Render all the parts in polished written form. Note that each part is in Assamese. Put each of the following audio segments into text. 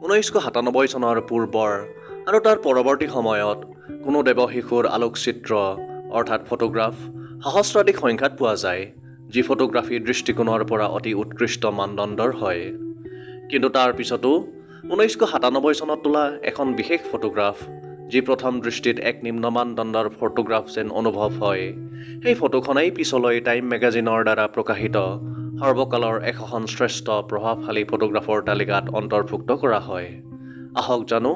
1997 চনৰ পূৰ্বৰ আৰু তাৰ পৰৱৰ্তী সময়ত কোনো দেৱশিশুৰ আলোকচিত্ৰ অৰ্থাৎ ফটোগ্ৰাফ সহস্ৰাধিক সংখ্যাত পোৱা যায়, যি ফটোগ্ৰাফী দৃষ্টিকোণৰ পৰা অতি উৎকৃষ্ট মানদণ্ডৰ হয়। কিন্তু তাৰ পিছতো 1997 চনত তোলা এখন বিশেষ ফটোগ্ৰাফ, যি প্ৰথম দৃষ্টিত এক নিম্ন মানদণ্ডৰ ফটোগ্ৰাফ যেন অনুভৱ হয়, সেই ফটোখনেই পিছলৈ টাইম মেগাজিনৰ দ্বাৰা প্ৰকাশিত সৰ্বকালৰ 100খন শ্ৰেষ্ঠ প্ৰভাৱশালী ফটোগ্ৰাফৰ তালিকাত অন্তৰ্ভুক্ত কৰা হয়। আহক জানো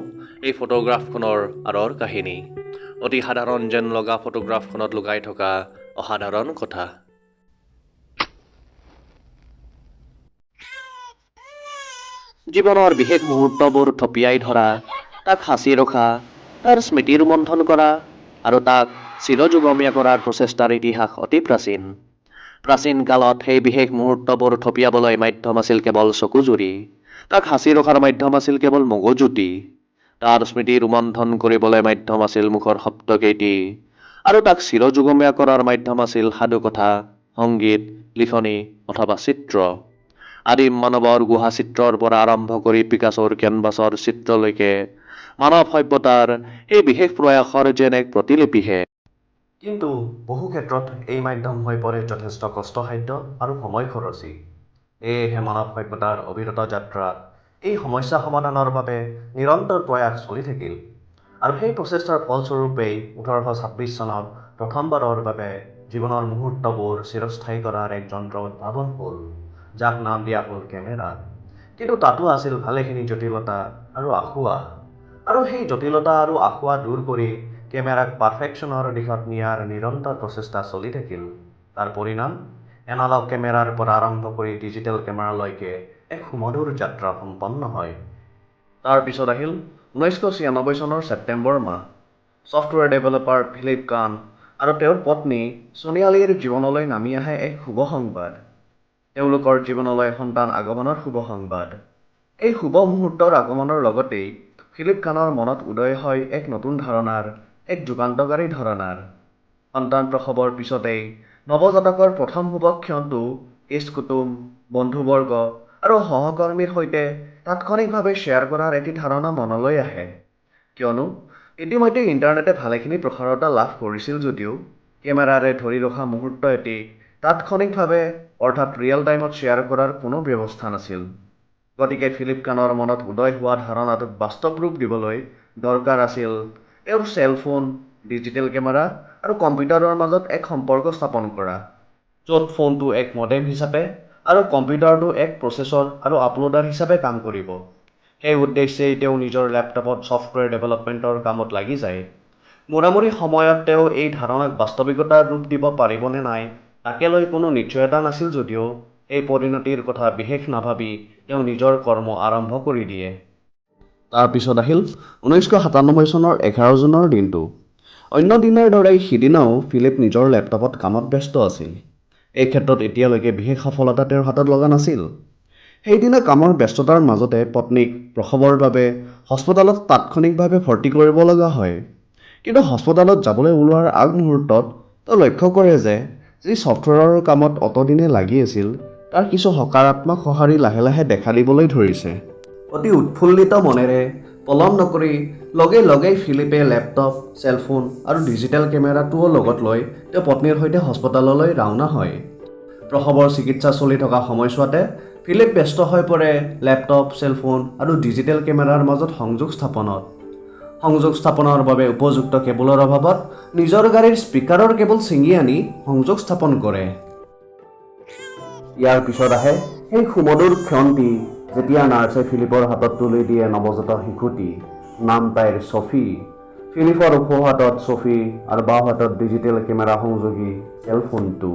এই ফটোগ্ৰাফখনৰ আঁৰৰ কাহিনী। অতি সাধাৰণ যেন লগা ফটোগ্ৰাফখনত লুকাই থকা অসাধাৰণ কথা। জীৱনৰ বিশেষ মুহূৰ্তবোৰ থপিয়াই ধৰা, তাক সাঁচি ৰখা, তাৰ স্মৃতি ৰোমন্থন কৰা আৰু তাক চিৰযুগমীয়া কৰাৰ প্ৰচেষ্টাৰ ইতিহাস অতি প্ৰাচীন। প্ৰাচীন কালত সেই বিশেষ মুহূৰ্তবোৰ থপিয়াবলৈ মাধ্যম আছিল কেৱল চকুজুৰি, তাক সাঁচি ৰখাৰ মাধ্যম আছিল কেৱল মগজুটি, তাৰ স্মৃতি ৰোমন্থন কৰিবলৈ মাধ্যম আছিল মুখৰ শব্দকেইটি, আৰু তাক চিৰযুগমীয়া কৰাৰ মাধ্যম আছিল সাধুকথা, সংগীত, লিখনি অথবা চিত্ৰ। আদিম মানৱৰ গুহা চিত্ৰৰ পৰা আৰম্ভ কৰি পিকাচোৰ কেনভাছৰ চিত্ৰলৈকে মানৱ সভ্যতাৰ এই বিশেষ প্ৰয়াসৰ যেন এক প্ৰতিলিপিহে। কিন্তু বহু ক্ষেত্ৰত এই মাধ্যম হৈ পৰে যথেষ্ট কষ্টসাধ্য আৰু সময় খৰচী। সেয়েহে মানৱ সভ্যতাৰ অবিৰত যাত্ৰাত এই সমস্যা সমাধানৰ বাবে নিৰন্তৰ প্ৰয়াস চলি থাকিল, আৰু সেই প্ৰচেষ্টাৰ ফলস্বৰূপেই 1826 চনত প্ৰথমবাৰৰ বাবে জীৱনৰ মুহূৰ্তবোৰ চিৰস্থায়ী কৰাৰ এক যন্ত্ৰ উদ্ভাৱন হ'ল, যাক নাম দিয়া হ'ল কেমেৰা। কিন্তু তাতো আছিল ভালেখিনি জটিলতা আৰু আসোঁৱাহ, আৰু সেই জটিলতা আৰু আসোঁৱাহ দূৰ কৰি কেমেৰাক পাৰফেকশ্যনৰ দিশত নিয়াৰ নিৰন্তৰ প্ৰচেষ্টা চলি থাকিল। তাৰ পৰিণাম এনালগ কেমেৰাৰ পৰা আৰম্ভ কৰি ডিজিটেল কেমেৰালৈকে এক সুমধুৰ যাত্ৰা সম্পন্ন হয়। তাৰ পিছত আহিল 1996 চনৰ ছেপ্টেম্বৰ মাহ। ছফ্টৱেৰ ডেভেলপাৰ ফিলিপ কান আৰু তেওঁৰ পত্নী ছোনিয়ালীৰ জীৱনলৈ নামি আহে এক শুভ সংবাদ। তেওঁলোকৰ জীৱনলৈ সন্তান আগমনৰ শুভ সংবাদ। এই শুভ মুহূৰ্তৰ আগমনৰ লগতেই ফিলিপ কানৰ মনত উদয় হয় এক নতুন ধাৰণাৰ, এক যুগান্তকাৰী ধাৰণাৰ। সন্তান প্ৰসৱৰ পিছতেই নৱজাতকৰ প্ৰথম শুভ ক্ষণটো ইষ্ট-কুটুম, বন্ধুবৰ্গ আৰু সহকৰ্মীৰ সৈতে তাৎক্ষণিকভাৱে শ্বেয়াৰ কৰাৰ এটি ধাৰণা মনলৈ আহে। কিয়নো ইতিমধ্যে ইণ্টাৰনেটে ভালেখিনি প্ৰসাৰতা লাভ কৰিছিল যদিও কেমেৰাৰে ধৰি ৰখা মুহূৰ্ত এটি তাৎক্ষণিকভাৱে অৰ্থাৎ ৰিয়েল টাইমত শ্বেয়াৰ কৰাৰ কোনো ব্যৱস্থা নাছিল। গতিকে ফিলিপ কানৰ মনত উদয় হোৱা ধাৰণাটোক বাস্তৱ ৰূপ দিবলৈ দৰকাৰ আছিল তেওঁৰ চেলফোন, ডিজিটেল কেমেৰা আৰু কম্পিউটাৰৰ মাজত এক সম্পৰ্ক স্থাপন কৰা, য'ত ফোনটো এক মডেম হিচাপে আৰু কম্পিউটাৰটো এক প্ৰচেছৰ আৰু আপলোডাৰ হিচাপে কাম কৰিব। সেই উদ্দেশ্যেই তেওঁ নিজৰ লেপটপত ছফ্টৱেৰ ডেভেলপমেণ্টৰ কামত লাগি যায়। মোটামুটি সময়ত তেওঁ এই ধাৰণাক বাস্তৱিকতাৰ ৰূপ দিব পাৰিব নে নাই তাকে লৈ কোনো নিশ্চয়তা নাছিল যদিও এই পৰিণতিৰ কথা বিশেষ নাভাবি তেওঁ নিজৰ কৰ্ম আৰম্ভ কৰি দিয়ে। তাৰ পিছত আহিল 1997 চনৰ 11 জুনৰ দিনটো। অন্য দিনাৰ দৰেই সিদিনাও ফিলিপ নিজৰ লেপটপত কামত ব্যস্ত আছিল। এই ক্ষেত্ৰত এতিয়ালৈকে বিশেষ সফলতা তেওঁৰ হাতত লগা নাছিল। সেইদিনা কামৰ ব্যস্ততাৰ মাজতে পত্নীক প্ৰসৱৰ বাবে হস্পিতালত তাৎক্ষণিকভাৱে ভৰ্তি কৰিব লগা হয়। কিন্তু হস্পিতালত যাবলৈ ওলোৱাৰ আগমুহূৰ্তত তেওঁ লক্ষ্য কৰে যে যি ছফ্টৱেৰৰ কামত অতদিনে লাগি আছিল তাৰ কিছু সকাৰাত্মক সঁহাৰি লাহে লাহে দেখা দিবলৈ ধৰিছে। অতি উৎফুল্লিত মনেৰে পলম নকৰি লগে লগেই ফিলিপে লেপটপ, চেলফোন আৰু ডিজিটেল কেমেৰাটোও লগত লৈ তেওঁ পত্নীৰ সৈতে হস্পিতাললৈ ৰাওনা হয়। প্ৰসৱৰ চিকিৎসা চলি থকা সময়ছোৱাতে ফিলিপ ব্যস্ত হৈ পৰে লেপটপ, চেলফোন আৰু ডিজিটেল কেমেৰাৰ মাজত সংযোগ স্থাপনত। সংযোগ স্থাপনৰ বাবে উপযুক্ত কেবুলৰ অভাৱত নিজৰ গাড়ীৰ স্পীকাৰৰ কেবুল ছিঙি আনি সংযোগ স্থাপন কৰে। ইয়াৰ পিছত আহে সেই সুমধুৰ ক্ষণটি যেতিয়া নাৰ্ছে ফিলিপৰ হাতত তুলি দিয়ে নৱজাত শিশুটি, নাম তাইৰ ছফি। ফিলিপৰ সোঁ হাতত ছফি আৰু বাওঁ হাতত ডিজিটেল কেমেৰা সংযোগী চেলফোনটো।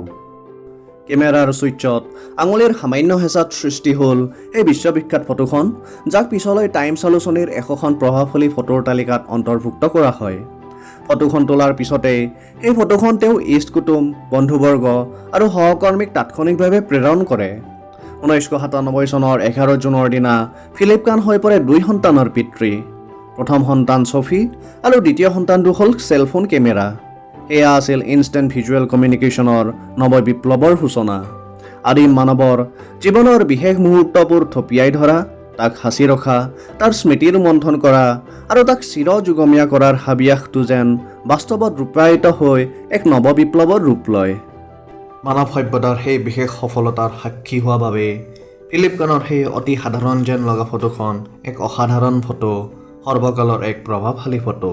কেমেৰাৰ ছুইচত আঙুলিৰ সামান্য হেঁচাত সৃষ্টি হ'ল এই বিশ্ববিখ্যাত ফটোখন, যাক পিছলৈ টাইমছ আলোচনীৰ 100খন প্ৰভাৱশালী ফটোৰ তালিকাত অন্তৰ্ভুক্ত কৰা হয়। ফটোখন তোলাৰ পিছতেই সেই ফটোখন তেওঁ ইষ্ট-কুটুম, বন্ধুবৰ্গ আৰু সহকৰ্মীক তাৎক্ষণিকভাৱে প্ৰেৰণ কৰে। 1997 চনৰ 11 জুনৰ দিনা ফিলিপ কান হৈ পৰে 2 সন্তানৰ পিতৃ। প্ৰথম সন্তান ছফি আৰু দ্বিতীয় সন্তানটো হ'ল চেলফোন কেমেৰা। এয়া আছিল ইনষ্টেণ্ট ভিজুৱেল কমিউনিকেশ্যনৰ নৱ বিপ্লৱৰ সূচনা। আদিম মানৱৰ জীৱনৰ বিশেষ মুহূৰ্তবোৰ থপিয়াই ধৰা, তাক সাঁচি ৰখা, তাৰ স্মৃতি ৰোমন্থন কৰা আৰু তাক চিৰযুগমীয়া কৰাৰ হাবিয়াসটো যেন বাস্তৱত ৰূপায়িত হৈ এক নৱবিপ্লৱৰ ৰূপ লয়। মানৱ সভ্যতাৰ সেই বিশেষ সফলতাৰ সাক্ষী হোৱা বাবে ফিলিপকানৰ সেই অতি সাধাৰণ যেন লগা ফটোখন এক অসাধাৰণ ফটো, সৰ্বকালৰ এক প্ৰভাৱশালী ফটো।